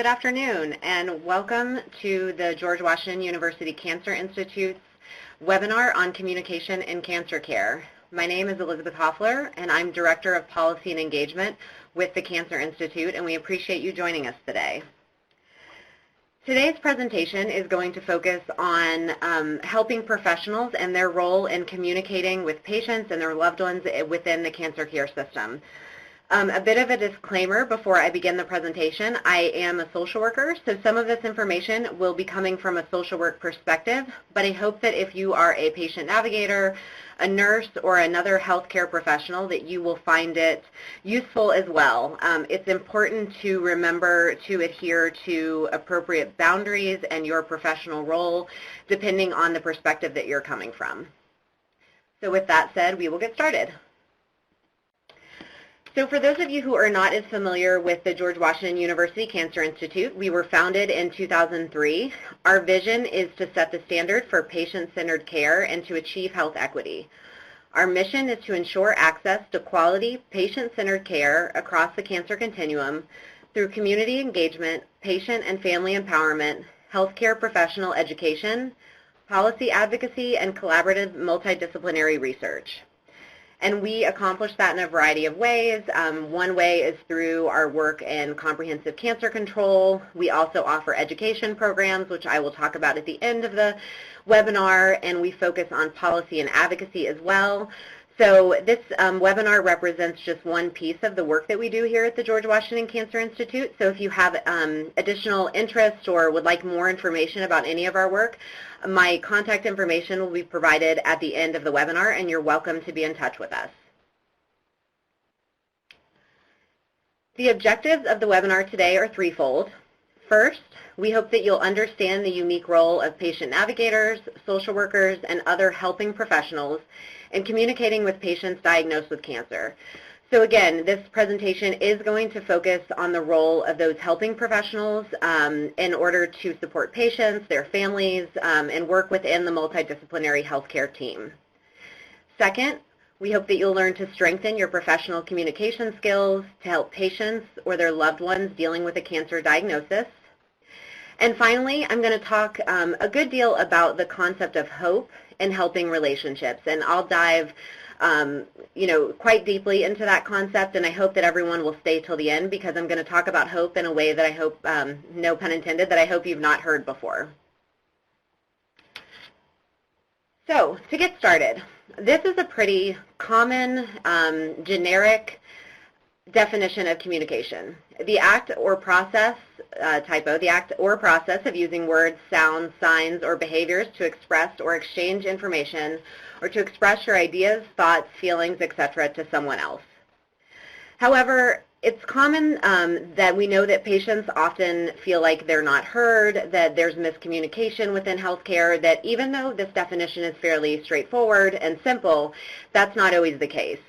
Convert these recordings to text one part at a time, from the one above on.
Good afternoon, and welcome to the George Washington University Cancer Institute's webinar on communication in cancer care. My name is Elizabeth Hoffler, and I'm Director of Policy and Engagement with the Cancer Institute, and we appreciate you joining us today. Today's presentation is going to focus on helping professionals and their role in communicating with patients and their loved ones within the cancer care system. A bit of a disclaimer before I begin the presentation. I am a social worker, so some of this information will be coming from a social work perspective, but I hope that if you are a patient navigator, a nurse, or another healthcare professional, that you will find it useful as well. It's important to remember to adhere to appropriate boundaries and your professional role, depending on the perspective that you're coming from. So with that said, we will get started. So for those of you who are not as familiar with the George Washington University Cancer Institute, we were founded in 2003. Our vision is to set the standard for patient-centered care and to achieve health equity. Our mission is to ensure access to quality, patient-centered care across the cancer continuum through community engagement, patient and family empowerment, healthcare professional education, policy advocacy, and collaborative multidisciplinary research. And we accomplish that in a variety of ways. One way is through our work in comprehensive cancer control. We also offer education programs, which I will talk about at the end of the webinar, and we focus on policy and advocacy as well. So this webinar represents just one piece of the work that we do here at the George Washington Cancer Institute. So if you have additional interest or would like more information about any of our work, my contact information will be provided at the end of the webinar, and you're welcome to be in touch with us. The objectives of the webinar today are threefold. First, we hope that you'll understand the unique role of patient navigators, social workers, and other helping professionals in communicating with patients diagnosed with cancer. So again, this presentation is going to focus on the role of those helping professionals in order to support patients, their families, and work within the multidisciplinary healthcare team. Second, we hope that you'll learn to strengthen your professional communication skills to help patients or their loved ones dealing with a cancer diagnosis. And finally, I'm going to talk a good deal about the concept of hope in helping relationships, and I'll dive quite deeply into that concept, and I hope that everyone will stay till the end because I'm going to talk about hope in a way that I hope, no pun intended, that I hope you've not heard before. So to get started, this is a pretty common, generic definition of communication. The act or process, the act or process of using words, sounds, signs, or behaviors to express or exchange information or to express your ideas, thoughts, feelings, etc. to someone else. However, it's common that we know that patients often feel like they're not heard, that there's miscommunication within healthcare, that even though this definition is fairly straightforward and simple, that's not always the case.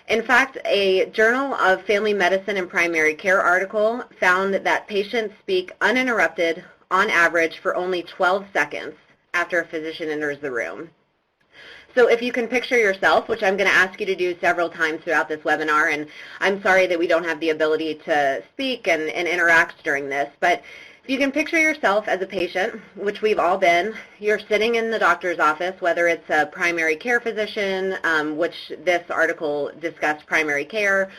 In fact, a Journal of Family Medicine and Primary Care article found that patients speak uninterrupted on average for only 12 seconds after a physician enters the room. So if you can picture yourself, which I'm going to ask you to do several times throughout this webinar, and I'm sorry that we don't have the ability to speak and interact during this, but if you can picture yourself as a patient, which we've all been, you're sitting in the doctor's office, whether it's a primary care physician, which this article discussed primary care,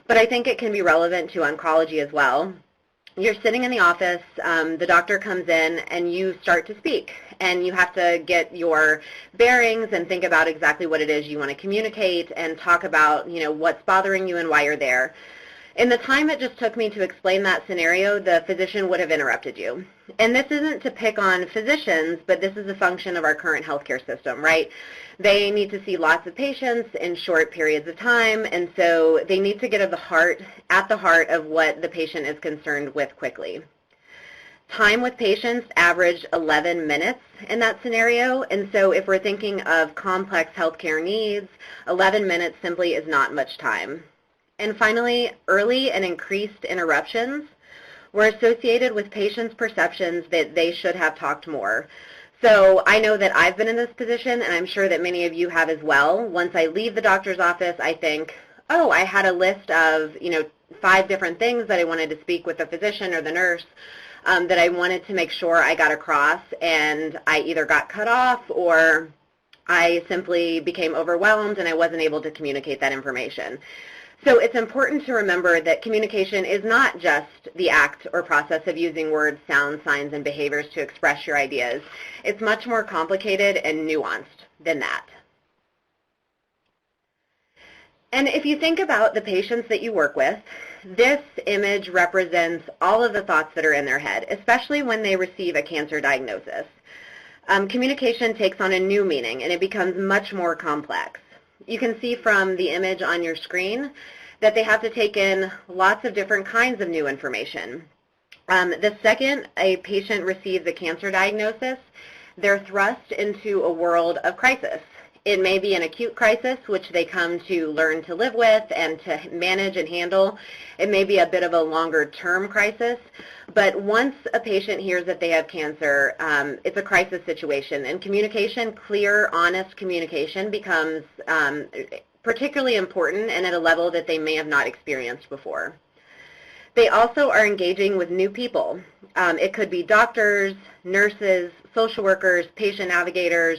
but I think it can be relevant to oncology as well. You're sitting in the office, the doctor comes in, and you start to speak, and you have to get your bearings and think about exactly what it is you want to communicate and talk about, what's bothering you and why you're there. In the time it just took me to explain that scenario, the physician would have interrupted you. And this isn't to pick on physicians, but this is a function of our current healthcare system, right? They need to see lots of patients in short periods of time, and so they need to get at the heart of what the patient is concerned with quickly. Time with patients averaged 11 minutes in that scenario, and so if we're thinking of complex healthcare needs, 11 minutes simply is not much time. And finally, early and increased interruptions were associated with patients' perceptions that they should have talked more. So I know that I've been in this position, and I'm sure that many of you have as well. Once I leave the doctor's office, I think, oh, I had a list of, 5 different things that I wanted to speak with the physician or the nurse that I wanted to make sure I got across, and I either got cut off or I simply became overwhelmed and I wasn't able to communicate that information. So it's important to remember that communication is not just the act or process of using words, sounds, signs, and behaviors to express your ideas. It's much more complicated and nuanced than that. And if you think about the patients that you work with, this image represents all of the thoughts that are in their head, especially when they receive a cancer diagnosis. Communication takes on a new meaning, and it becomes much more complex. You can see from the image on your screen that they have to take in lots of different kinds of new information. The second a patient receives a cancer diagnosis, they're thrust into a world of crisis. It may be an acute crisis, which they come to learn to live with and to manage and handle. It may be a bit of a longer-term crisis, but once a patient hears that they have cancer, it's a crisis situation, and communication, clear, honest communication, becomes particularly important and at a level that they may have not experienced before. They also are engaging with new people. It could be doctors, nurses, social workers, patient navigators,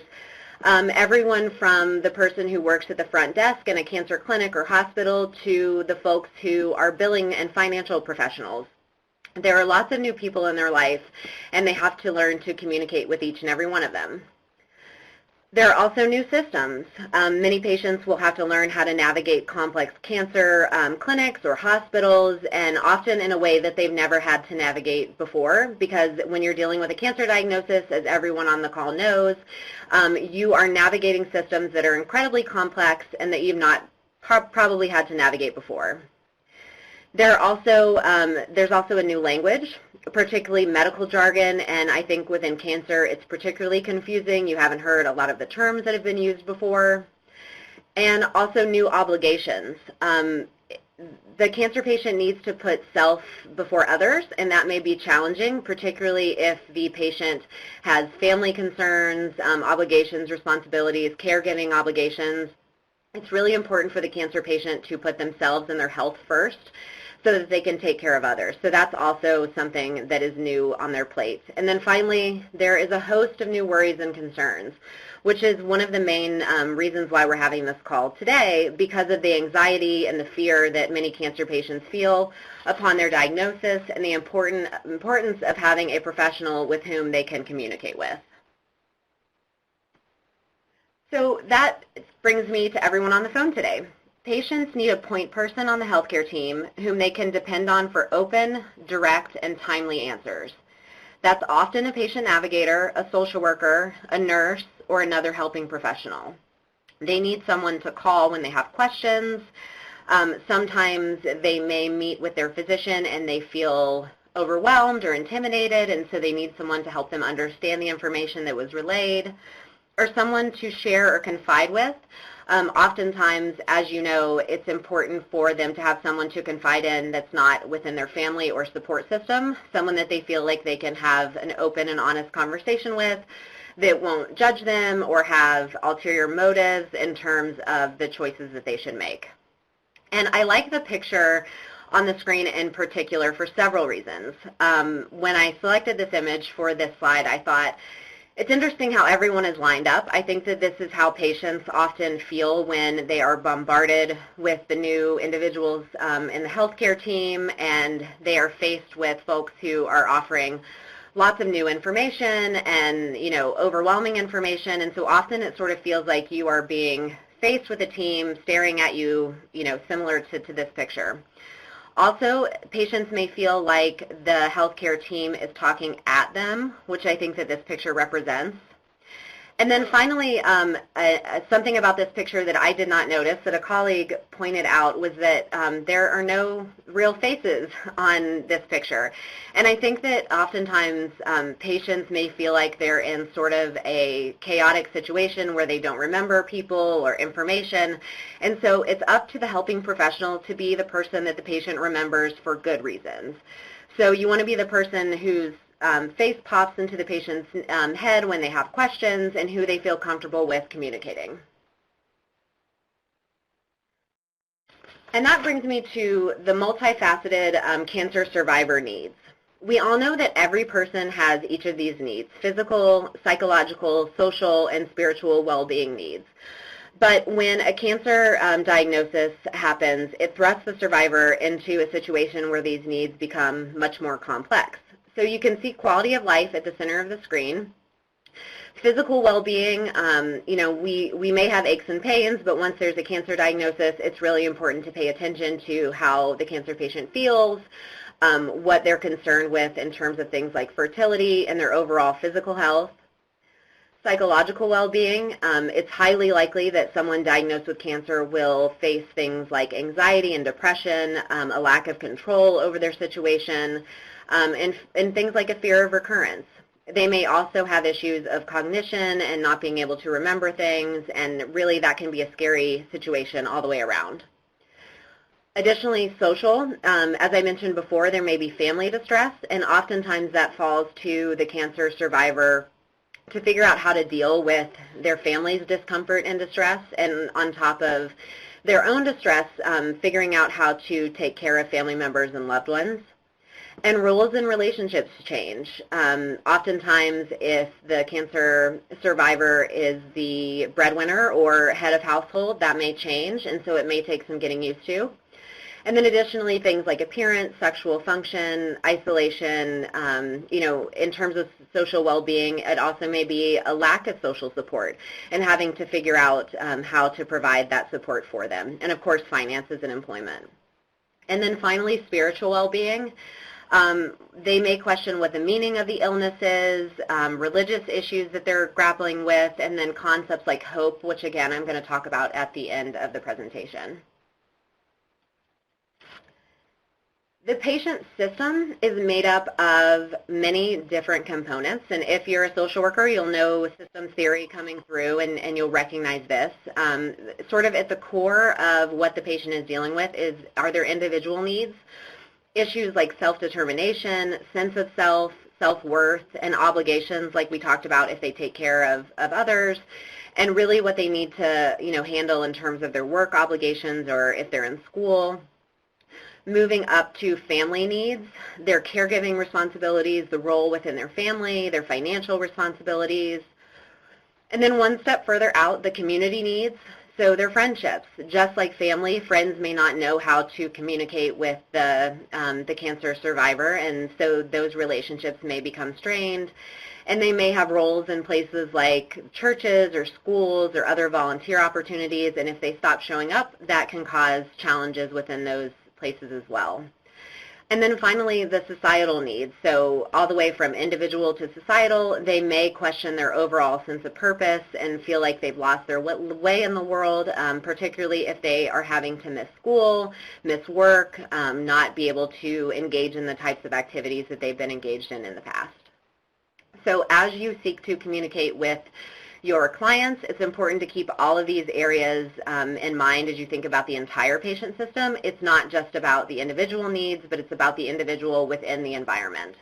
everyone from the person who works at the front desk in a cancer clinic or hospital to the folks who are billing and financial professionals. There are lots of new people in their life, and they have to learn to communicate with each and every one of them. There are also new systems. Many patients will have to learn how to navigate complex cancer clinics or hospitals, and often in a way that they've never had to navigate before, because when you're dealing with a cancer diagnosis, as everyone on the call knows, you are navigating systems that are incredibly complex and that you've not probably had to navigate before. There's also a new language, particularly medical jargon, and I think within cancer it's particularly confusing. You haven't heard a lot of the terms that have been used before. And also new obligations. The cancer patient needs to put self before others, and that may be challenging, particularly if the patient has family concerns, obligations, responsibilities, caregiving obligations. It's really important for the cancer patient to put themselves and their health first so that they can take care of others. So that's also something that is new on their plate. And then finally, there is a host of new worries and concerns, which is one of the main reasons why we're having this call today, because of the anxiety and the fear that many cancer patients feel upon their diagnosis and the importance of having a professional with whom they can communicate with. So that brings me to everyone on the phone today. Patients need a point person on the healthcare team whom they can depend on for open, direct, and timely answers. That's often a patient navigator, a social worker, a nurse, or another helping professional. They need someone to call when they have questions. Sometimes they may meet with their physician and they feel overwhelmed or intimidated, and so they need someone to help them understand the information that was relayed, or someone to share or confide with. Oftentimes, as you know, it's important for them to have someone to confide in that's not within their family or support system, someone that they feel like they can have an open and honest conversation with, that won't judge them or have ulterior motives in terms of the choices that they should make. And I like the picture on the screen in particular for several reasons. When I selected this image for this slide, I thought, it's interesting how everyone is lined up. I think that this is how patients often feel when they are bombarded with the new individuals in the healthcare team, and they are faced with folks who are offering lots of new information and, you know, overwhelming information. And so often it sort of feels like you are being faced with a team staring at you, you know, similar to this picture. Also, patients may feel like the healthcare team is talking at them, which I think that this picture represents. And then finally, something about this picture that I did not notice that a colleague pointed out was that there are no real faces on this picture. And I think that oftentimes patients may feel like they're in sort of a chaotic situation where they don't remember people or information. And so it's up to the helping professional to be the person that the patient remembers for good reasons. So you want to be the person whose face pops into the patient's head when they have questions and who they feel comfortable with communicating. And that brings me to the multifaceted cancer survivor needs. We all know that every person has each of these needs: physical, psychological, social, and spiritual well-being needs. But when a cancer diagnosis happens, it thrusts the survivor into a situation where these needs become much more complex. So you can see quality of life at the center of the screen. Physical well-being, we may have aches and pains, but once there's a cancer diagnosis, it's really important to pay attention to how the cancer patient feels, what they're concerned with in terms of things like fertility and their overall physical health. Psychological well-being, it's highly likely that someone diagnosed with cancer will face things like anxiety and depression, a lack of control over their situation, and things like a fear of recurrence. They may also have issues of cognition and not being able to remember things, and really that can be a scary situation all the way around. Additionally, social, as I mentioned before, there may be family distress, and oftentimes that falls to the cancer survivor to figure out how to deal with their family's discomfort and distress, and on top of their own distress, figuring out how to take care of family members and loved ones. And roles in relationships change. Oftentimes, if the cancer survivor is the breadwinner or head of household, that may change, and so it may take some getting used to. And then additionally, things like appearance, sexual function, isolation, in terms of social well-being, it also may be a lack of social support and having to figure out how to provide that support for them. And of course, finances and employment. And then finally, spiritual well-being. They may question what the meaning of the illness is, religious issues that they're grappling with, and then concepts like hope, which again I'm going to talk about at the end of the presentation. The patient system is made up of many different components, and if you're a social worker, you'll know systems theory coming through, and you'll recognize this. Sort of at the core of what the patient is dealing with are their individual needs, issues like self-determination, sense of self, self-worth, and obligations like we talked about if they take care of others, and really what they need to handle in terms of their work obligations or if they're in school. Moving up to family needs, their caregiving responsibilities, the role within their family, their financial responsibilities. And then one step further out, the community needs, so their friendships. Just like family, friends may not know how to communicate with the cancer survivor, and so those relationships may become strained. And they may have roles in places like churches or schools or other volunteer opportunities, and if they stop showing up, that can cause challenges within those places as well. And then finally, the societal needs. So all the way from individual to societal, they may question their overall sense of purpose and feel like they've lost their way in the world, particularly if they are having to miss school, miss work, not be able to engage in the types of activities that they've been engaged in the past. So as you seek to communicate with your clients, it's important to keep all of these areas in mind as you think about the entire patient system. It's not just about the individual needs, but it's about the individual within the environment.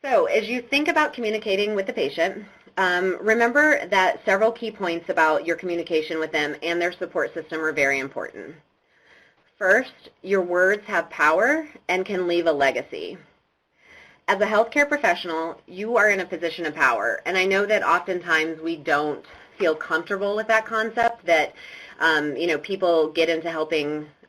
So as you think about communicating with the patient, remember that several key points about your communication with them and their support system are very important. First, your words have power and can leave a legacy. As a healthcare professional, you are in a position of power, and I know that oftentimes we don't feel comfortable with that concept, that people get into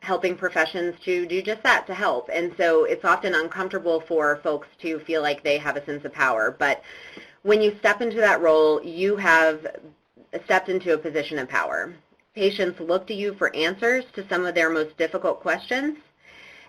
helping professions to do just that, to help, and so it's often uncomfortable for folks to feel like they have a sense of power. But when you step into that role, you have stepped into a position of power. Patients look to you for answers to some of their most difficult questions,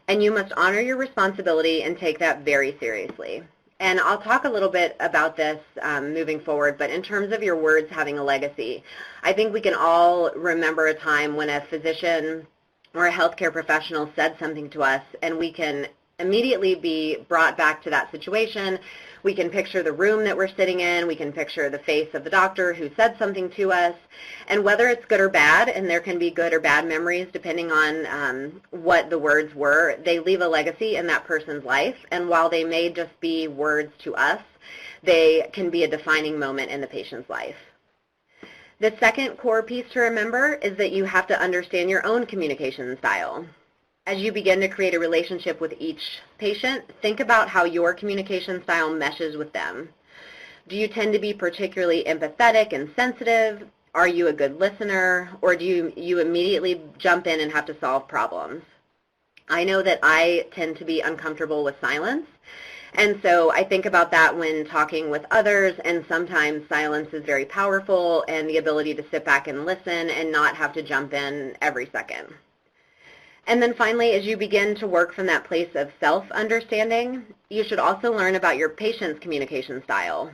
and you must honor your responsibility and take that very seriously. And I'll talk a little bit about this moving forward, but in terms of your words having a legacy, I think we can all remember a time when a physician or a healthcare professional said something to us, and we can immediately be brought back to that situation. We can picture the room that we're sitting in. We can picture the face of the doctor who said something to us. And whether it's good or bad, and there can be good or bad memories depending on what the words were, they leave a legacy in that person's life. And while they may just be words to us, they can be a defining moment in the patient's life. The second core piece to remember is that you have to understand your own communication style. As you begin to create a relationship with each patient, think about how your communication style meshes with them. Do you tend to be particularly empathetic and sensitive? Are you a good listener? Or do you immediately jump in and have to solve problems? I know that I tend to be uncomfortable with silence, and so I think about that when talking with others, and sometimes silence is very powerful, and the ability to sit back and listen and not have to jump in every second. And then finally, as you begin to work from that place of self-understanding, you should also learn about your patient's communication style.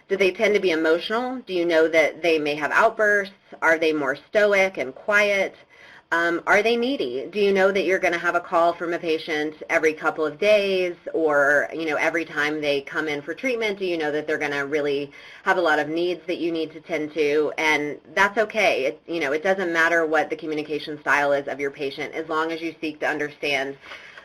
Do they tend to be emotional? Do you know that they may have outbursts? Are they more stoic and quiet? Are they needy? Do you know that you're going to have a call from a patient every couple of days, or every time they come in for treatment? Do you know that they're going to really have a lot of needs that you need to tend to? And that's okay. It doesn't matter what the communication style is of your patient, as long as you seek to understand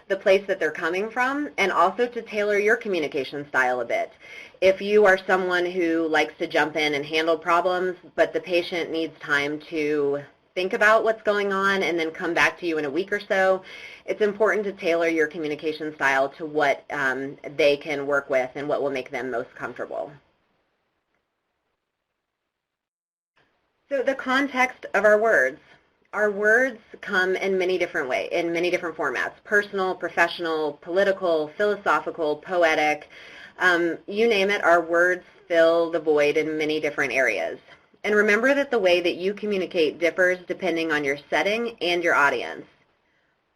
the place that they're coming from, and also to tailor your communication style a bit. If you are someone who likes to jump in and handle problems, but the patient needs time to think about what's going on and then come back to you in a week or so, it's important to tailor your communication style to what they can work with and what will make them most comfortable. So the context of our words. Our words come in many different ways, in many different formats: personal, professional, political, philosophical, poetic. You name it, our words fill the void in many different areas. And remember that the way that you communicate differs depending on your setting and your audience.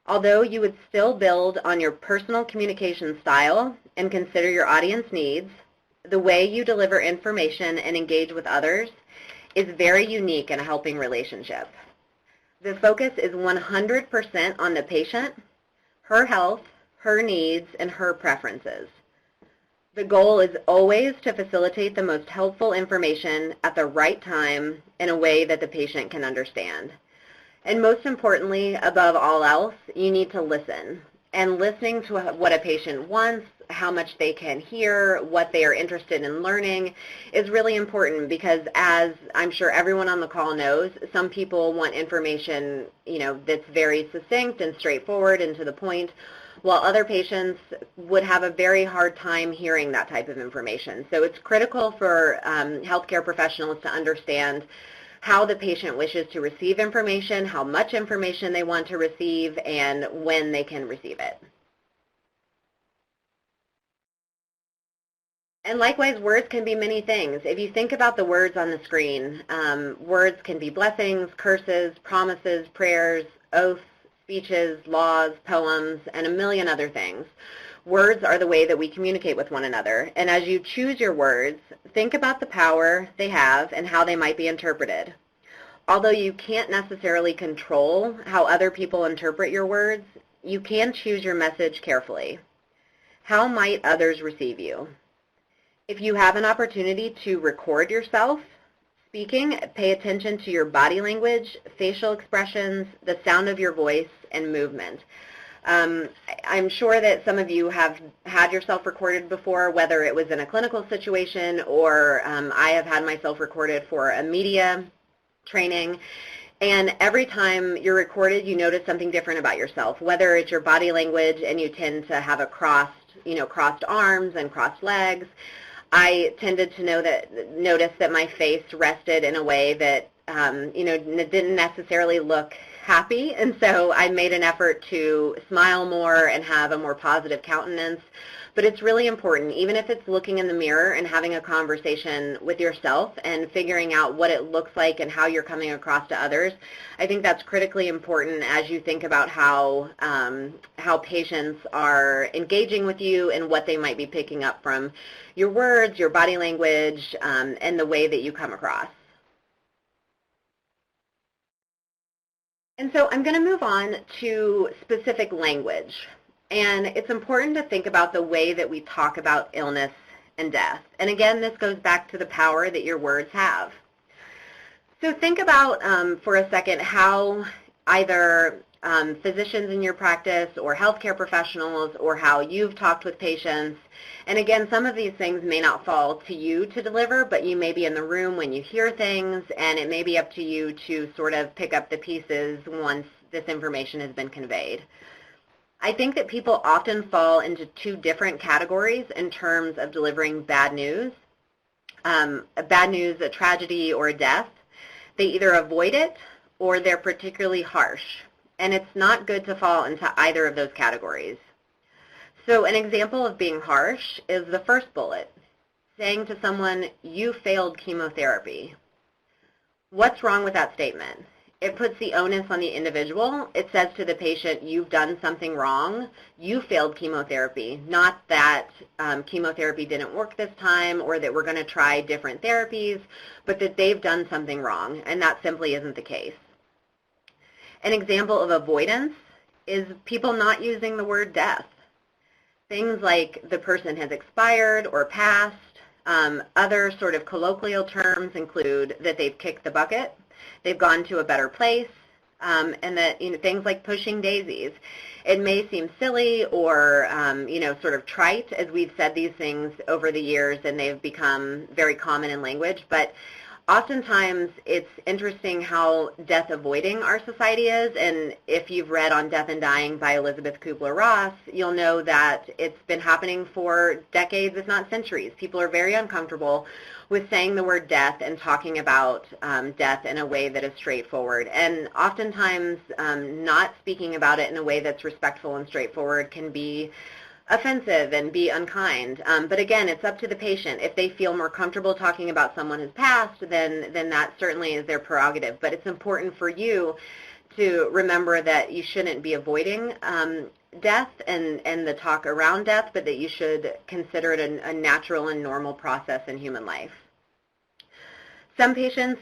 Although you would still build on your personal communication style and consider your audience needs, the way you deliver information and engage with others is very unique in a helping relationship. The focus is 100% on the patient, her health, her needs, and her preferences. The goal is always to facilitate the most helpful information at the right time in a way that the patient can understand. And most importantly, above all else, you need to listen. And listening to what a patient wants, how much they can hear, what they are interested in learning is really important, because as I'm sure everyone on the call knows, some people want information, that's very succinct and straightforward and to the point, while other patients would have a very hard time hearing that type of information. So it's critical for healthcare professionals to understand how the patient wishes to receive information, how much information they want to receive, and when they can receive it. And likewise, words can be many things. If you think about the words on the screen, words can be blessings, curses, promises, prayers, oaths, speeches, laws, poems, and a million other things. Words are the way that we communicate with one another. And as you choose your words, think about the power they have and how they might be interpreted. Although you can't necessarily control how other people interpret your words, you can choose your message carefully. How might others receive you? If you have an opportunity to record yourself speaking, pay attention to your body language, facial expressions, the sound of your voice, and movement. I'm sure that some of you have had yourself recorded before, whether it was in a clinical situation or I have had myself recorded for a media training. And every time you're recorded, you notice something different about yourself, whether it's your body language and you tend to have a crossed arms and crossed legs. I tended to notice that my face rested in a way that didn't necessarily look happy, and so I made an effort to smile more and have a more positive countenance. But it's really important, even if it's looking in the mirror and having a conversation with yourself and figuring out what it looks like and how you're coming across to others. I think that's critically important as you think about how patients are engaging with you and what they might be picking up from your words, your body language, and the way that you come across. And so I'm going to move on to specific language. And it's important to think about the way that we talk about illness and death. And again, this goes back to the power that your words have. So think about, for a second, how either physicians in your practice or healthcare professionals, or how you've talked with patients. And again, some of these things may not fall to you to deliver, but you may be in the room when you hear things, and it may be up to you to sort of pick up the pieces once this information has been conveyed. I think that people often fall into two different categories in terms of delivering bad news. Bad news, a tragedy or a death. They either avoid it or they're particularly harsh. And it's not good to fall into either of those categories. So an example of being harsh is the first bullet, saying to someone, "You failed chemotherapy." What's wrong with that statement? It puts the onus on the individual. It says to the patient, you've done something wrong. You failed chemotherapy, not that chemotherapy didn't work this time or that we're going to try different therapies, but that they've done something wrong, and that simply isn't the case. An example of avoidance is people not using the word death. Things like the person has expired or passed. Other sort of colloquial terms include that they've kicked the bucket, they've gone to a better place, and that things like pushing daisies. It may seem silly or sort of trite as we've said these things over the years and they've become very common in language, but oftentimes it's interesting how death avoiding our society is, and if you've read On Death and Dying by Elizabeth Kubler-Ross, you'll know that it's been happening for decades, if not centuries. People are very uncomfortable with saying the word death and talking about death in a way that is straightforward. And oftentimes not speaking about it in a way that's respectful and straightforward can be offensive and be unkind. But again, it's up to the patient. If they feel more comfortable talking about someone who's passed, then that certainly is their prerogative. But it's important for you to remember that you shouldn't be avoiding death and the talk around death, but that you should consider it a natural and normal process in human life. Some patients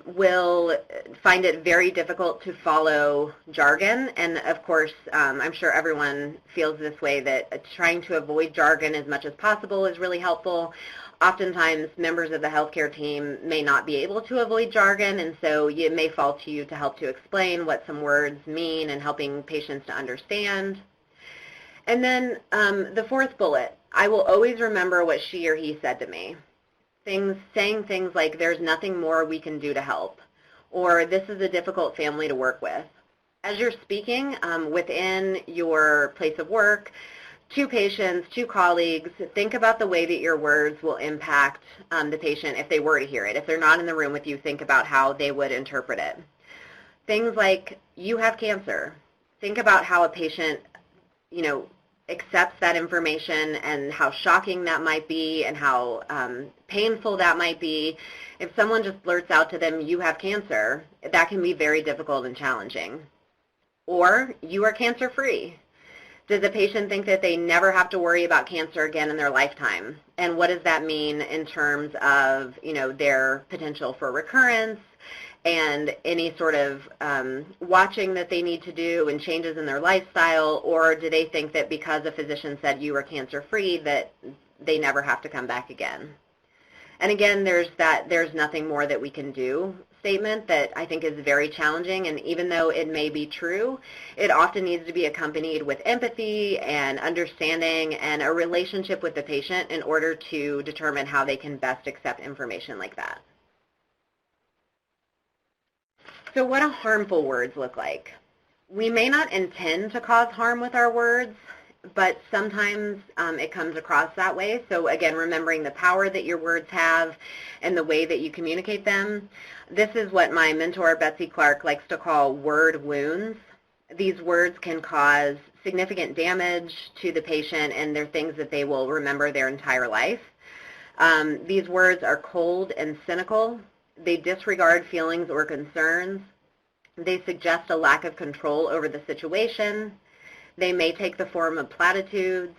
will find it very difficult to follow jargon, and of course, I'm sure everyone feels this way, that trying to avoid jargon as much as possible is really helpful. Oftentimes, members of the healthcare team may not be able to avoid jargon, and so it may fall to you to help to explain what some words mean and helping patients to understand. And then the fourth bullet, I will always remember what she or he said to me. Saying things like, there's nothing more we can do to help, or this is a difficult family to work with. As you're speaking within your place of work, to patients, to colleagues, think about the way that your words will impact the patient if they were to hear it. If they're not in the room with you, think about how they would interpret it. Things like, you have cancer. Think about how a patient, accepts that information and how shocking that might be and how painful that might be. If someone just blurts out to them, you have cancer, that can be very difficult and challenging. Or, you are cancer-free. Does the patient think that they never have to worry about cancer again in their lifetime? And what does that mean in terms of, their potential for recurrence and any sort of watching that they need to do and changes in their lifestyle? Or do they think that because a physician said you are cancer-free that they never have to come back again? And again, there's nothing more that we can do statement that I think is very challenging, and even though it may be true, it often needs to be accompanied with empathy and understanding and a relationship with the patient in order to determine how they can best accept information like that. So what do harmful words look like? We may not intend to cause harm with our words, but sometimes it comes across that way. So again, remembering the power that your words have and the way that you communicate them. This is what my mentor, Betsy Clark, likes to call word wounds. These words can cause significant damage to the patient, and they're things that they will remember their entire life. These words are cold and cynical. They disregard feelings or concerns. They suggest a lack of control over the situation. They may take the form of platitudes.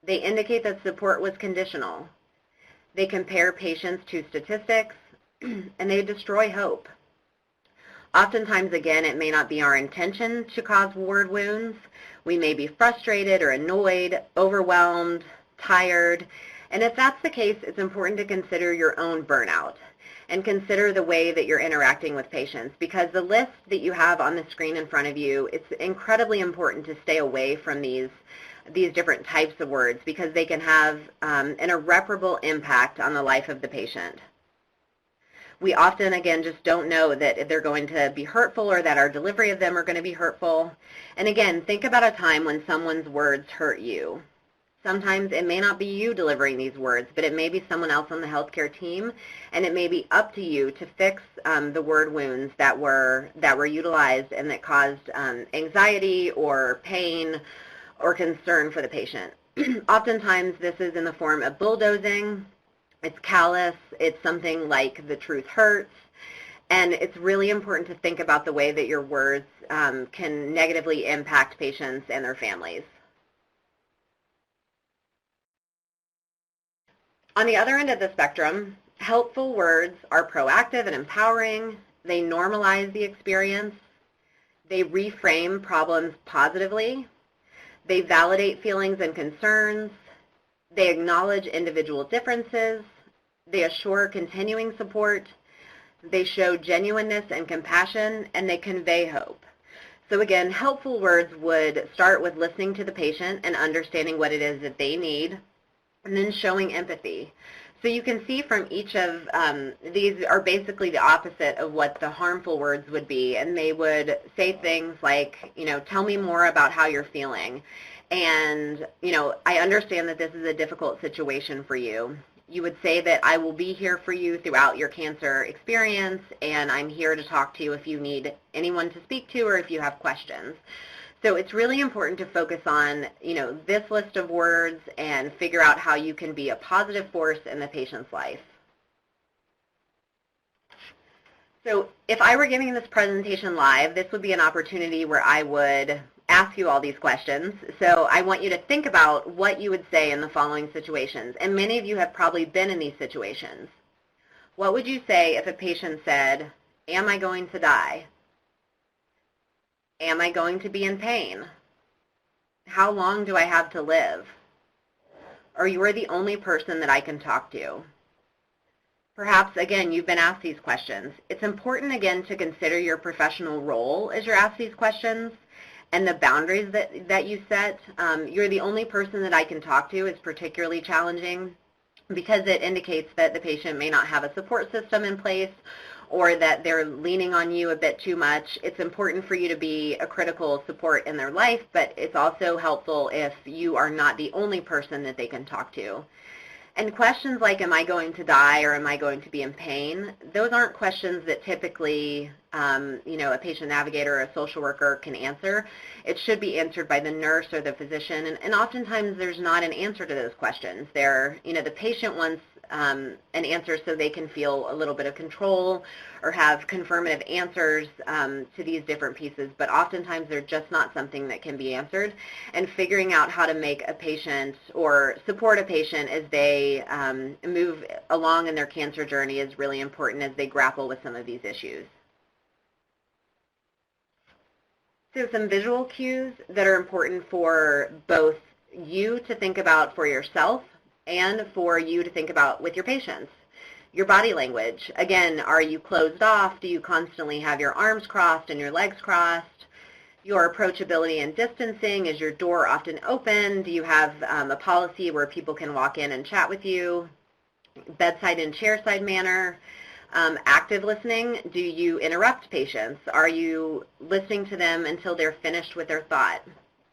They indicate that support was conditional. They compare patients to statistics, and they destroy hope. Oftentimes, again, it may not be our intention to cause word wounds. We may be frustrated or annoyed, overwhelmed, tired, and if that's the case, it's important to consider your own burnout and consider the way that you're interacting with patients, because the list that you have on the screen in front of you, it's incredibly important to stay away from these different types of words, because they can have an irreparable impact on the life of the patient. We often, again, just don't know that they're going to be hurtful or that our delivery of them are going to be hurtful. And again, think about a time when someone's words hurt you. Sometimes it may not be you delivering these words, but it may be someone else on the healthcare team, and it may be up to you to fix the word wounds that were utilized and that caused anxiety or pain or concern for the patient. Oftentimes this is in the form of bulldozing, it's callous, it's something like "the truth hurts," and it's really important to think about the way that your words can negatively impact patients and their families. On the other end of the spectrum, helpful words are proactive and empowering. They normalize the experience. They reframe problems positively. They validate feelings and concerns. They acknowledge individual differences. They assure continuing support. They show genuineness and compassion, and they convey hope. So again, helpful words would start with listening to the patient and understanding what it is that they need, and then showing empathy. So you can see from each of these are basically the opposite of what the harmful words would be, and they would say things like, tell me more about how you're feeling, and, I understand that this is a difficult situation for you. You would say that I will be here for you throughout your cancer experience, and I'm here to talk to you if you need anyone to speak to or if you have questions. So it's really important to focus on, this list of words and figure out how you can be a positive force in the patient's life. So if I were giving this presentation live, this would be an opportunity where I would ask you all these questions. So I want you to think about what you would say in the following situations. And many of you have probably been in these situations. What would you say if a patient said, "Am I going to die? Am I going to be in pain? How long do I have to live?" Or "You are the only person that I can talk to." Perhaps, again, you've been asked these questions. It's important, again, to consider your professional role as you're asked these questions and the boundaries that you set. You're the only person that I can talk to is particularly challenging because it indicates that the patient may not have a support system in place or that they're leaning on you a bit too much. It's important for you to be a critical support in their life, but it's also helpful if you are not the only person that they can talk to. And questions like, am I going to die or am I going to be in pain, those aren't questions that typically a patient navigator or a social worker can answer. It should be answered by the nurse or the physician, and oftentimes there's not an answer to those questions. The patient wants an answer so they can feel a little bit of control or have confirmative answers to these different pieces, but oftentimes they're just not something that can be answered. And figuring out how to make a patient or support a patient as they move along in their cancer journey is really important as they grapple with some of these issues. So some visual cues that are important for both you to think about for yourself and for you to think about with your patients. Your body language. Again, are you closed off? Do you constantly have your arms crossed and your legs crossed? Your approachability and distancing. Is your door often open? Do you have a policy where people can walk in and chat with you? Bedside and chairside manner. Active listening. Do you interrupt patients? Are you listening to them until they're finished with their thought?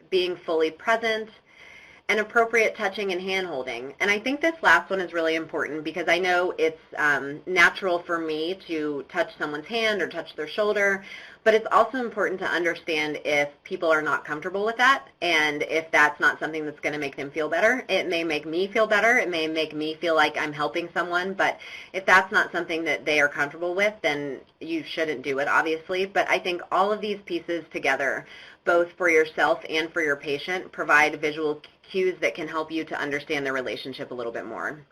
Being fully present. And appropriate touching and hand-holding. And I think this last one is really important because I know it's natural for me to touch someone's hand or touch their shoulder, but it's also important to understand if people are not comfortable with that and if that's not something that's going to make them feel better. It may make me feel better. It may make me feel like I'm helping someone, but if that's not something that they are comfortable with, then you shouldn't do it, obviously. But I think all of these pieces together, both for yourself and for your patient, provide visual cues that can help you to understand the relationship a little bit more.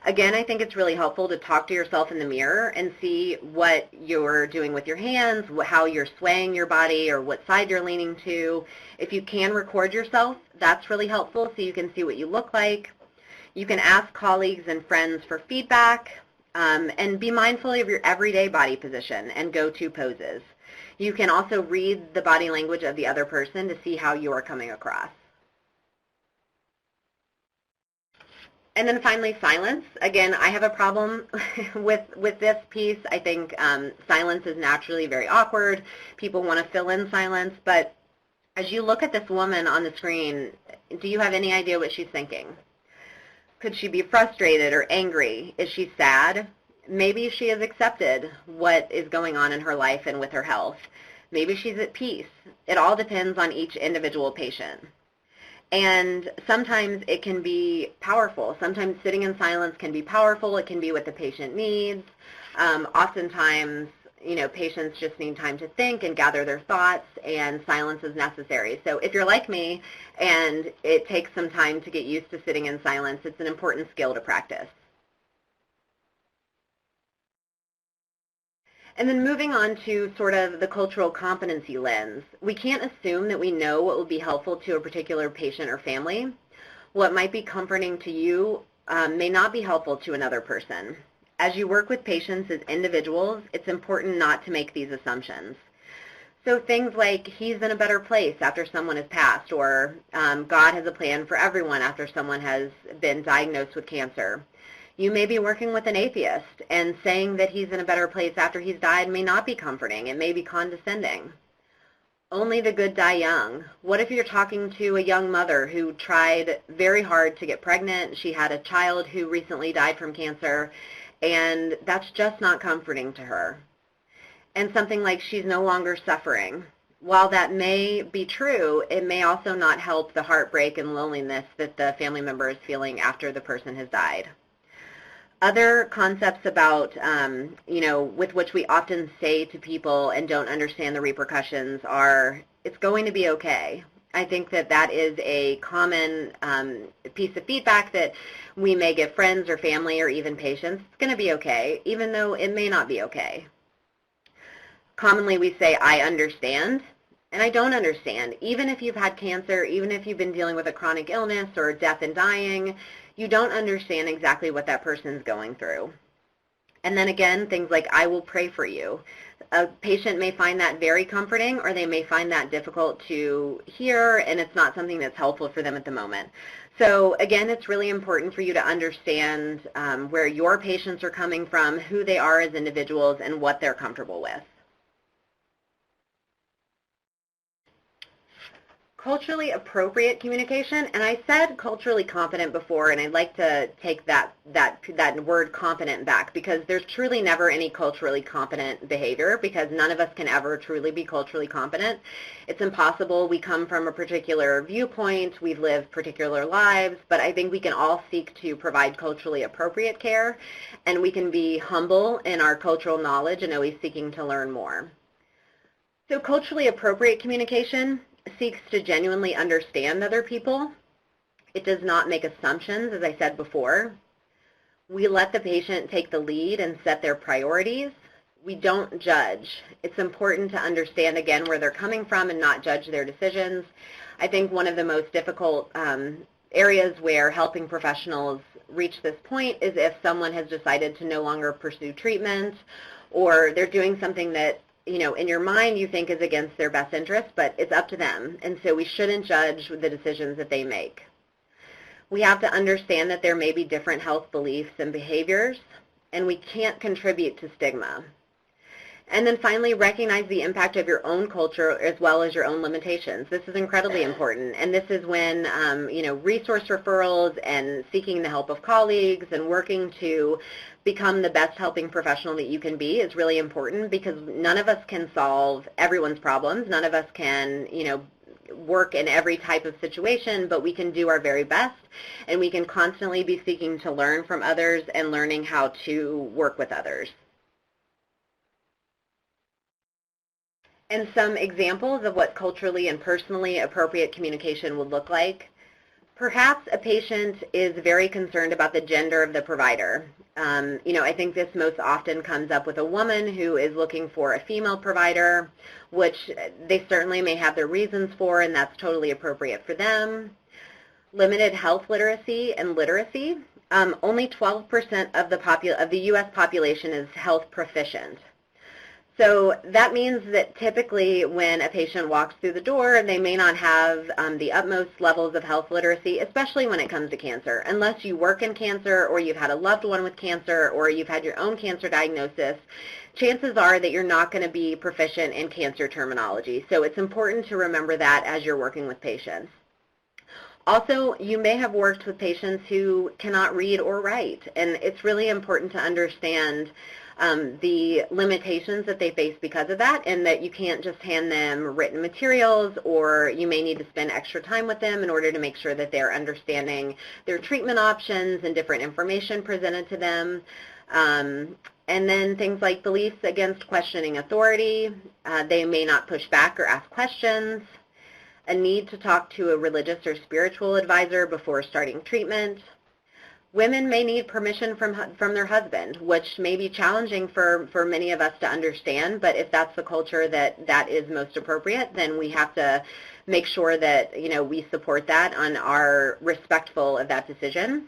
Again, I think it's really helpful to talk to yourself in the mirror and see what you're doing with your hands, how you're swaying your body or what side you're leaning to. If you can record yourself, that's really helpful so you can see what you look like. You can ask colleagues and friends for feedback. And be mindful of your everyday body position and go-to poses. You can also read the body language of the other person to see how you're coming across. And then finally, silence. Again, I have a problem with this piece. I think silence is naturally very awkward. People want to fill in silence, but as you look at this woman on the screen, do you have any idea what she's thinking? Could she be frustrated or angry? Is she sad? Maybe she has accepted what is going on in her life and with her health. Maybe she's at peace. It all depends on each individual patient. And sometimes it can be powerful. Sometimes sitting in silence can be powerful. It can be what the patient needs. Oftentimes, patients just need time to think and gather their thoughts, and silence is necessary. So if you're like me and it takes some time to get used to sitting in silence, it's an important skill to practice. And then moving on to sort of the cultural competency lens, we can't assume that we know what will be helpful to a particular patient or family. What might be comforting to you may not be helpful to another person. As you work with patients as individuals, it's important not to make these assumptions. So things like, he's in a better place after someone has passed, or God has a plan for everyone after someone has been diagnosed with cancer. You may be working with an atheist, and saying that he's in a better place after he's died may not be comforting. It may be condescending. Only the good die young. What if you're talking to a young mother who tried very hard to get pregnant? She had a child who recently died from cancer, and that's just not comforting to her. And something like, she's no longer suffering. While that may be true, it may also not help the heartbreak and loneliness that the family member is feeling after the person has died. Other concepts about, with which we often say to people and don't understand the repercussions are, it's going to be okay. I think that is a common piece of feedback that we may give friends or family or even patients. It's going to be okay, even though it may not be okay. Commonly we say, I understand, and I don't understand. Even if you've had cancer, even if you've been dealing with a chronic illness or death and dying, you don't understand exactly what that person's going through. And then again, things like, I will pray for you. A patient may find that very comforting, or they may find that difficult to hear, and it's not something that's helpful for them at the moment. So again, it's really important for you to understand where your patients are coming from, who they are as individuals, and what they're comfortable with. Culturally appropriate communication, and I said culturally competent before, and I'd like to take that word competent back, because there's truly never any culturally competent behavior, because none of us can ever truly be culturally competent. It's impossible. We come from a particular viewpoint, we've lived particular lives, but I think we can all seek to provide culturally appropriate care, and we can be humble in our cultural knowledge and always seeking to learn more. So culturally appropriate communication seeks to genuinely understand other people. It does not make assumptions, as I said before. We let the patient take the lead and set their priorities. We don't judge. It's important to understand, again, where they're coming from and not judge their decisions. I think one of the most difficult areas where helping professionals reach this point is if someone has decided to no longer pursue treatment, or they're doing something that in your mind you think is against their best interest, but it's up to them. And so we shouldn't judge the decisions that they make. We have to understand that there may be different health beliefs and behaviors, and we can't contribute to stigma. And then finally, recognize the impact of your own culture as well as your own limitations. This is incredibly important, and this is when resource referrals and seeking the help of colleagues and working to become the best helping professional that you can be is really important, because none of us can solve everyone's problems. None of us can, work in every type of situation, but we can do our very best, and we can constantly be seeking to learn from others and learning how to work with others. And some examples of what culturally and personally appropriate communication would look like. Perhaps a patient is very concerned about the gender of the provider. I think this most often comes up with a woman who is looking for a female provider, which they certainly may have their reasons for, and that's totally appropriate for them. limited health literacy and literacy. Only 12% of the U.S. population is health proficient. So that means that typically when a patient walks through the door, they may not have the utmost levels of health literacy, especially when it comes to cancer. Unless you work in cancer or you've had a loved one with cancer or you've had your own cancer diagnosis, chances are that you're not going to be proficient in cancer terminology. So it's important to remember that as you're working with patients. Also, you may have worked with patients who cannot read or write, and it's really important to understand the limitations that they face because of that, and that you can't just hand them written materials, or you may need to spend extra time with them in order to make sure that they're understanding their treatment options and different information presented to them. And then things like beliefs against questioning authority. They may not push back or ask questions. A need to talk to a religious or spiritual advisor before starting treatment. Women may need permission from their husband, which may be challenging for many of us to understand, but if that's the culture that is most appropriate, then we have to make sure that, we support that and are respectful of that decision.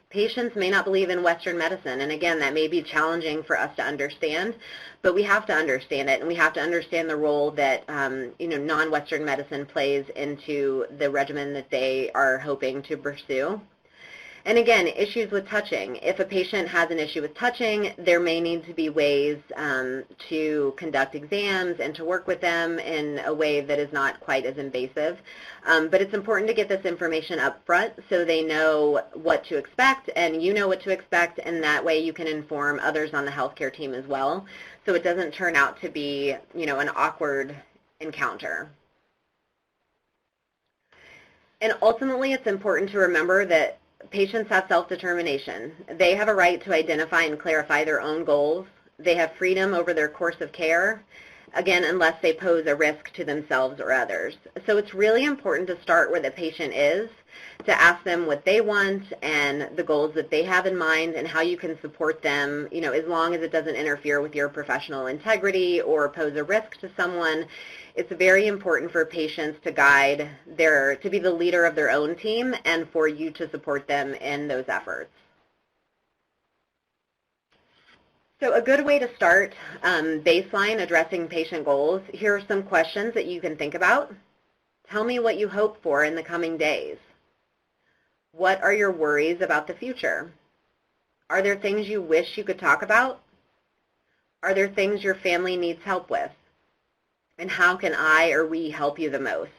Patients may not believe in Western medicine, and again, that may be challenging for us to understand, but we have to understand it, and we have to understand the role that non-Western medicine plays into the regimen that they are hoping to pursue. And again, issues with touching. If a patient has an issue with touching, there may need to be ways to conduct exams and to work with them in a way that is not quite as invasive. But it's important to get this information up front so they know what to expect and you know what to expect, and that way you can inform others on the healthcare team as well, so it doesn't turn out to be, an awkward encounter. And ultimately, it's important to remember that patients have self-determination. They have a right to identify and clarify their own goals. They have freedom over their course of care, again, unless they pose a risk to themselves or others. So it's really important to start where the patient is, to ask them what they want and the goals that they have in mind and how you can support them, as long as it doesn't interfere with your professional integrity or pose a risk to someone. It's very important for patients to to be the leader of their own team and for you to support them in those efforts. So a good way to start baseline addressing patient goals, here are some questions that you can think about. Tell me what you hope for in the coming days. What are your worries about the future? Are there things you wish you could talk about? Are there things your family needs help with? And how can I or we help you the most?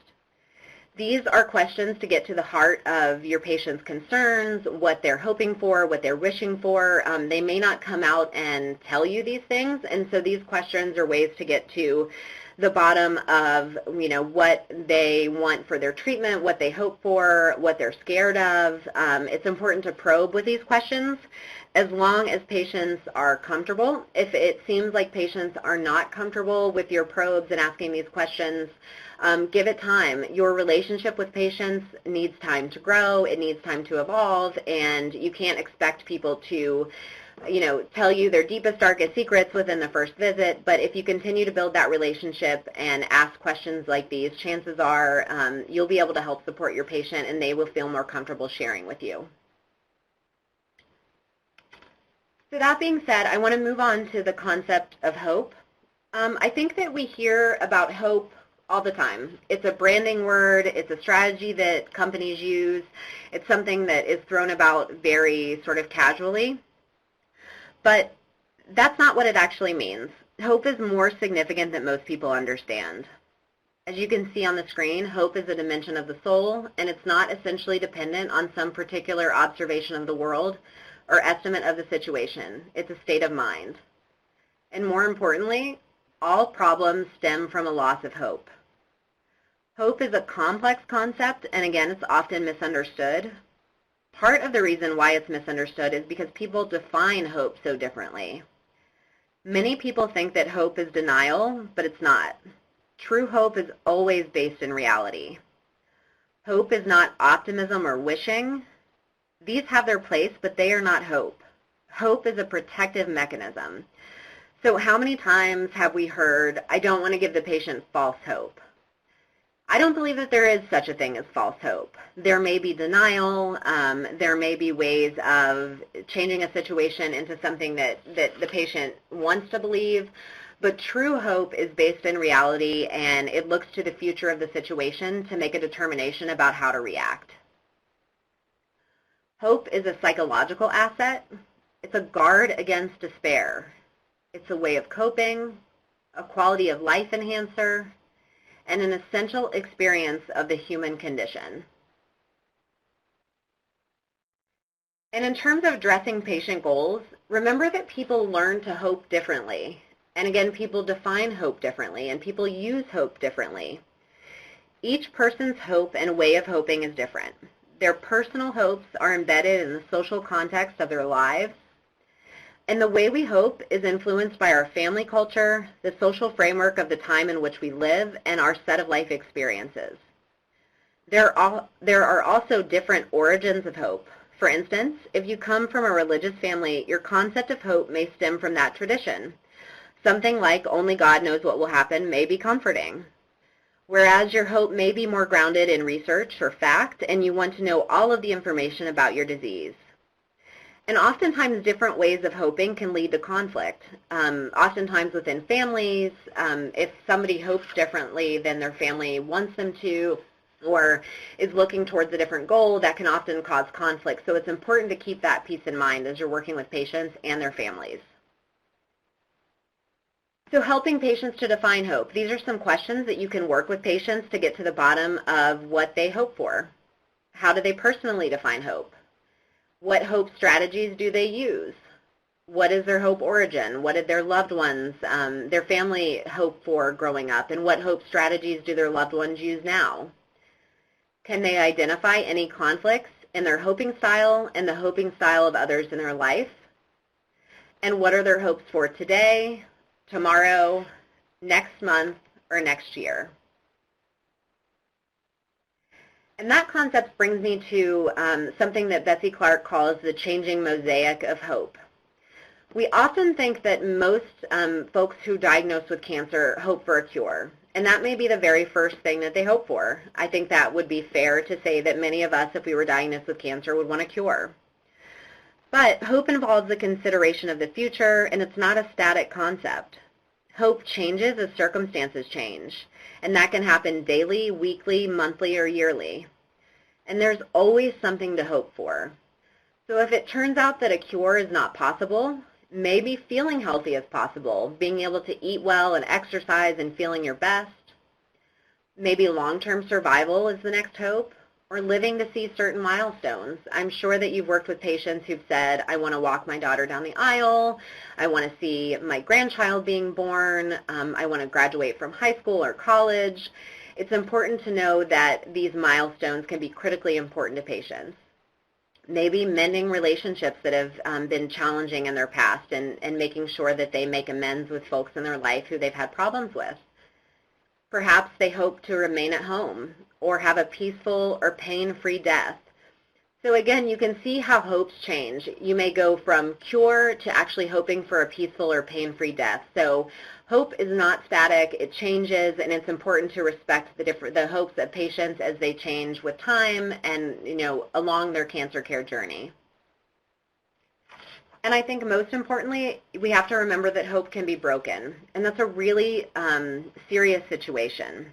These are questions to get to the heart of your patient's concerns, what they're hoping for, what they're wishing for. They may not come out and tell you these things, and so these questions are ways to get to the bottom of, what they want for their treatment, what they hope for, what they're scared of. It's important to probe with these questions as long as patients are comfortable. If it seems like patients are not comfortable with your probes and asking these questions, give it time. Your relationship with patients needs time to grow, it needs time to evolve, and you can't expect people to tell you their deepest, darkest secrets within the first visit, but if you continue to build that relationship and ask questions like these, chances are you'll be able to help support your patient and they will feel more comfortable sharing with you. So that being said, I want to move on to the concept of hope. I think that we hear about hope all the time. It's a branding word, it's a strategy that companies use, it's something that is thrown about very sort of casually. But that's not what it actually means. Hope is more significant than most people understand. As you can see on the screen, hope is a dimension of the soul, and it's not essentially dependent on some particular observation of the world or estimate of the situation. It's a state of mind. And more importantly, all problems stem from a loss of hope. Hope is a complex concept, and again, it's often misunderstood. Part of the reason why it's misunderstood is because people define hope so differently. Many people think that hope is denial, but it's not. True hope is always based in reality. Hope is not optimism or wishing. These have their place, but they are not hope. Hope is a protective mechanism. So how many times have we heard, I don't want to give the patient false hope? I don't believe that there is such a thing as false hope. There may be denial. There may be ways of changing a situation into something that the patient wants to believe. But true hope is based in reality, and it looks to the future of the situation to make a determination about how to react. Hope is a psychological asset. It's a guard against despair. It's a way of coping, a quality of life enhancer, and an essential experience of the human condition. And in terms of addressing patient goals, remember that people learn to hope differently. And again, people define hope differently, and people use hope differently. Each person's hope and way of hoping is different. Their personal hopes are embedded in the social context of their lives, and the way we hope is influenced by our family culture, the social framework of the time in which we live, and our set of life experiences. There are also different origins of hope. For instance, if you come from a religious family, your concept of hope may stem from that tradition. Something like only God knows what will happen may be comforting, whereas your hope may be more grounded in research or fact, and you want to know all of the information about your disease. And oftentimes different ways of hoping can lead to conflict. Oftentimes within families, if somebody hopes differently than their family wants them to, or is looking towards a different goal, that can often cause conflict. So it's important to keep that piece in mind as you're working with patients and their families. So helping patients to define hope. These are some questions that you can work with patients to get to the bottom of what they hope for. How do they personally define hope? What hope strategies do they use? What is their hope origin? What did their loved ones, their family hope for growing up? And what hope strategies do their loved ones use now? Can they identify any conflicts in their hoping style and the hoping style of others in their life? And what are their hopes for today, tomorrow, next month, or next year? And that concept brings me to something that Betsy Clark calls the changing mosaic of hope. We often think that most folks who diagnose with cancer hope for a cure, and that may be the very first thing that they hope for. I think that would be fair to say that many of us, if we were diagnosed with cancer, would want a cure. But hope involves the consideration of the future, and it's not a static concept. Hope changes as circumstances change, and that can happen daily, weekly, monthly, or yearly. And there's always something to hope for. So if it turns out that a cure is not possible, maybe feeling healthy is possible, being able to eat well and exercise and feeling your best. Maybe long-term survival is the next hope, or living to see certain milestones. I'm sure that you've worked with patients who've said, I want to walk my daughter down the aisle, I want to see my grandchild being born, I want to graduate from high school or college. It's important to know that these milestones can be critically important to patients. Maybe mending relationships that have been challenging in their past and making sure that they make amends with folks in their life who they've had problems with. Perhaps they hope to remain at home or have a peaceful or pain-free death. So again, you can see how hopes change. You may go from cure to actually hoping for a peaceful or pain-free death. So hope is not static, it changes, and it's important to respect the hopes of patients as they change with time and, along their cancer care journey. And I think most importantly, we have to remember that hope can be broken, and that's a really serious situation.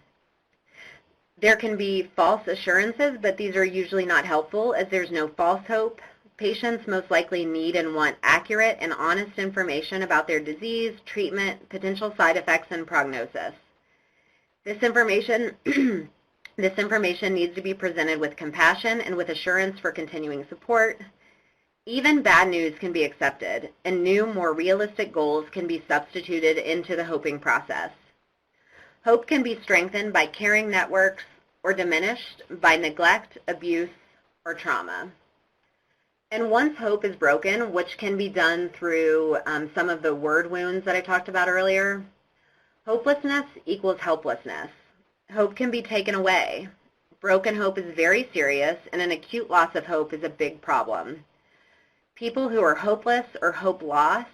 There can be false assurances, but these are usually not helpful as there's no false hope. Patients most likely need and want accurate and honest information about their disease, treatment, potential side effects, and prognosis. This information needs to be presented with compassion and with assurance for continuing support. Even bad news can be accepted, and new, more realistic goals can be substituted into the hoping process. Hope can be strengthened by caring networks or diminished by neglect, abuse, or trauma. And once hope is broken, which can be done through some of the word wounds that I talked about earlier, hopelessness equals helplessness. Hope can be taken away. Broken hope is very serious, and an acute loss of hope is a big problem. People who are hopeless or hope lost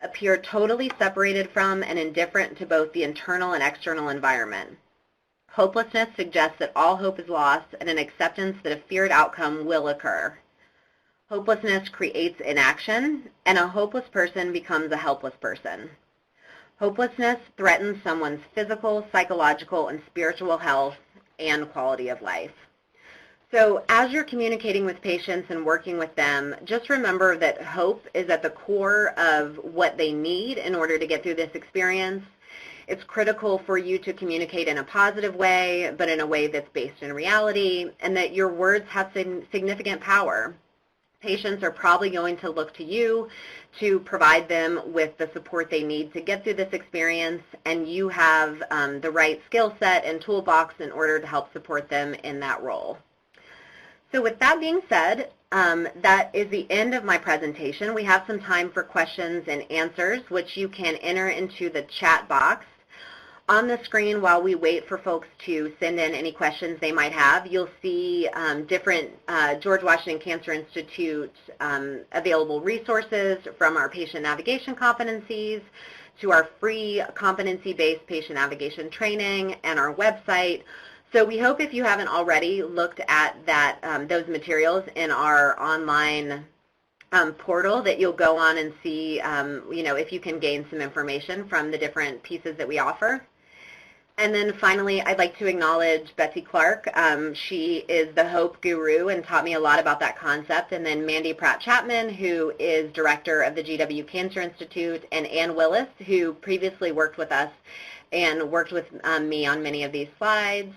appear totally separated from and indifferent to both the internal and external environment. Hopelessness suggests that all hope is lost and an acceptance that a feared outcome will occur. Hopelessness creates inaction, and a hopeless person becomes a helpless person. Hopelessness threatens someone's physical, psychological, and spiritual health and quality of life. So as you're communicating with patients and working with them, just remember that hope is at the core of what they need in order to get through this experience. It's critical for you to communicate in a positive way, but in a way that's based in reality, and that your words have significant power. Patients are probably going to look to you to provide them with the support they need to get through this experience, and you have the right skill set and toolbox in order to help support them in that role. So with that being said, that is the end of my presentation. We have some time for questions and answers, which you can enter into the chat box. On the screen, while we wait for folks to send in any questions they might have, you'll see different George Washington Cancer Institute available resources, from our patient navigation competencies to our free competency-based patient navigation training and our website. So we hope, if you haven't already looked at those materials in our online portal, that you'll go on and see if you can gain some information from the different pieces that we offer. And then finally, I'd like to acknowledge Betsy Clark. She is the Hope Guru and taught me a lot about that concept. And then Mandy Pratt-Chapman, who is director of the GW Cancer Institute, and Ann Willis, who previously worked with us and worked with me on many of these slides.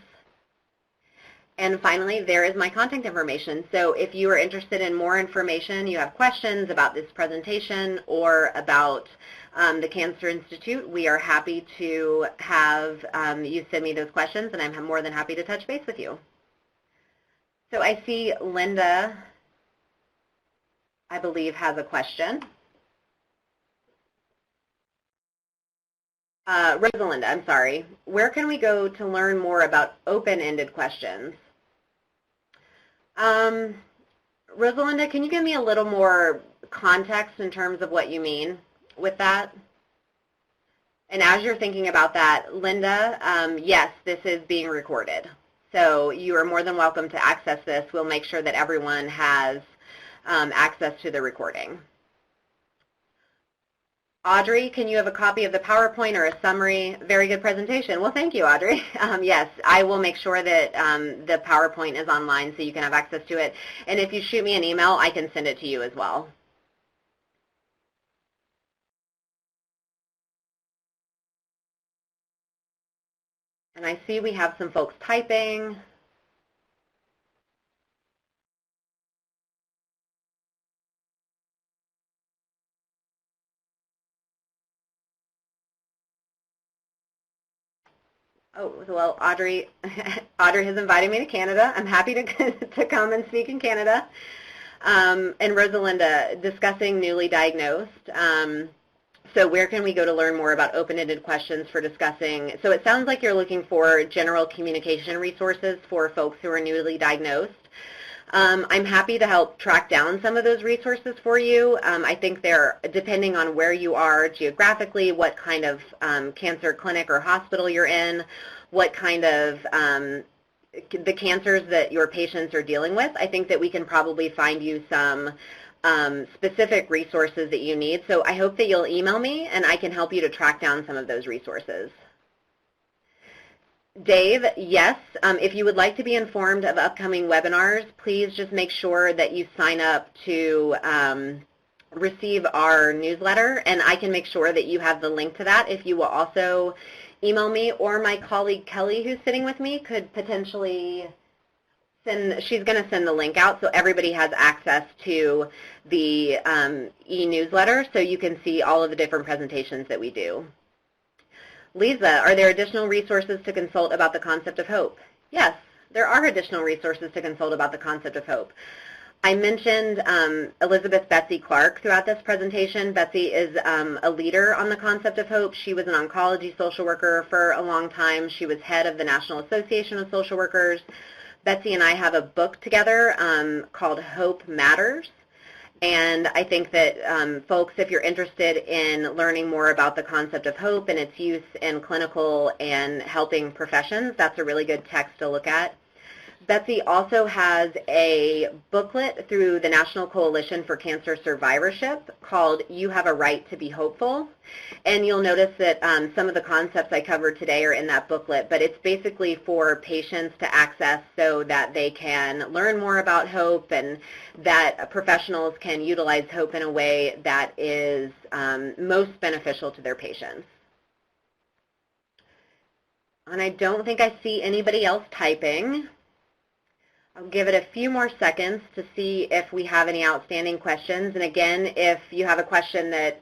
And finally, there is my contact information. So if you are interested in more information, you have questions about this presentation or about the Cancer Institute, we are happy to have you send me those questions, and I'm more than happy to touch base with you. So I see Linda, I believe, has a question. Rosalinda, I'm sorry. Where can we go to learn more about open-ended questions? Rosalinda, can you give me a little more context in terms of what you mean with that? And as you're thinking about that, Linda, yes, this is being recorded. So you are more than welcome to access this. We'll make sure that everyone has access to the recording. Audrey, can you have a copy of the PowerPoint or a summary? Very good presentation. Well, thank you, Audrey. Yes, I will make sure that the PowerPoint is online so you can have access to it. And if you shoot me an email, I can send it to you as well. And I see we have some folks typing. Oh, well, Audrey has invited me to Canada. I'm happy to come and speak in Canada. And Rosalinda, discussing newly diagnosed. So where can we go to learn more about open-ended questions for discussing? So it sounds like you're looking for general communication resources for folks who are newly diagnosed. I'm happy to help track down some of those resources for you. I think they're, depending on where you are geographically, what kind of cancer clinic or hospital you're in, what kind of the cancers that your patients are dealing with, I think that we can probably find you some specific resources that you need. So I hope that you'll email me and I can help you to track down some of those resources. Dave, yes, if you would like to be informed of upcoming webinars, please just make sure that you sign up to receive our newsletter, and I can make sure that you have the link to that. If you will also email me, or my colleague Kelly, who's sitting with me, could potentially send, she's going to send the link out so everybody has access to the e-newsletter so you can see all of the different presentations that we do. Lisa, are there additional resources to consult about the concept of hope? Yes, there are additional resources to consult about the concept of hope. I mentioned Elizabeth Betsy Clark throughout this presentation. Betsy is a leader on the concept of hope. She was an oncology social worker for a long time. She was head of the National Association of Social Workers. Betsy and I have a book together called Hope Matters. And I think that folks, if you're interested in learning more about the concept of hope and its use in clinical and helping professions, that's a really good text to look at. Betsy also has a booklet through the National Coalition for Cancer Survivorship called You Have a Right to Be Hopeful. And you'll notice that some of the concepts I covered today are in that booklet, but it's basically for patients to access so that they can learn more about hope and that professionals can utilize hope in a way that is most beneficial to their patients. And I don't think I see anybody else typing. I'll give it a few more seconds to see if we have any outstanding questions. And again, if you have a question that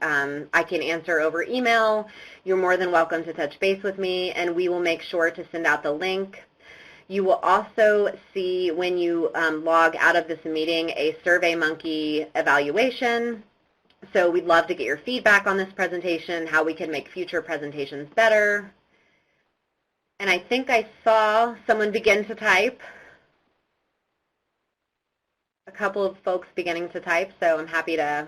I can answer over email, you're more than welcome to touch base with me, and we will make sure to send out the link. You will also see when you log out of this meeting a SurveyMonkey evaluation. So we'd love to get your feedback on this presentation, how we can make future presentations better. And I think I saw someone begin to type. A couple of folks beginning to type, so I'm happy to.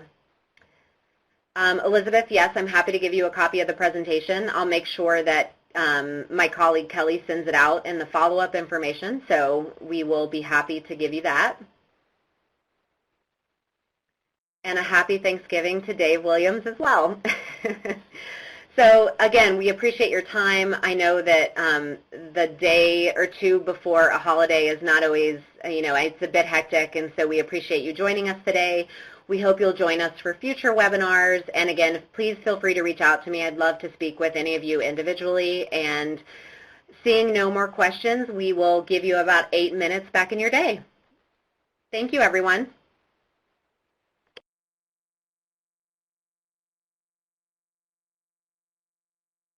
Elizabeth, yes, I'm happy to give you a copy of the presentation. I'll make sure that my colleague Kelly sends it out in the follow-up information, so we will be happy to give you that. And a happy Thanksgiving to Dave Williams as well. So again, we appreciate your time. I know that the day or two before a holiday is not always, it's a bit hectic, and so we appreciate you joining us today. We hope you'll join us for future webinars, and again, please feel free to reach out to me. I'd love to speak with any of you individually, and seeing no more questions, we will give you about 8 minutes back in your day. Thank you, everyone.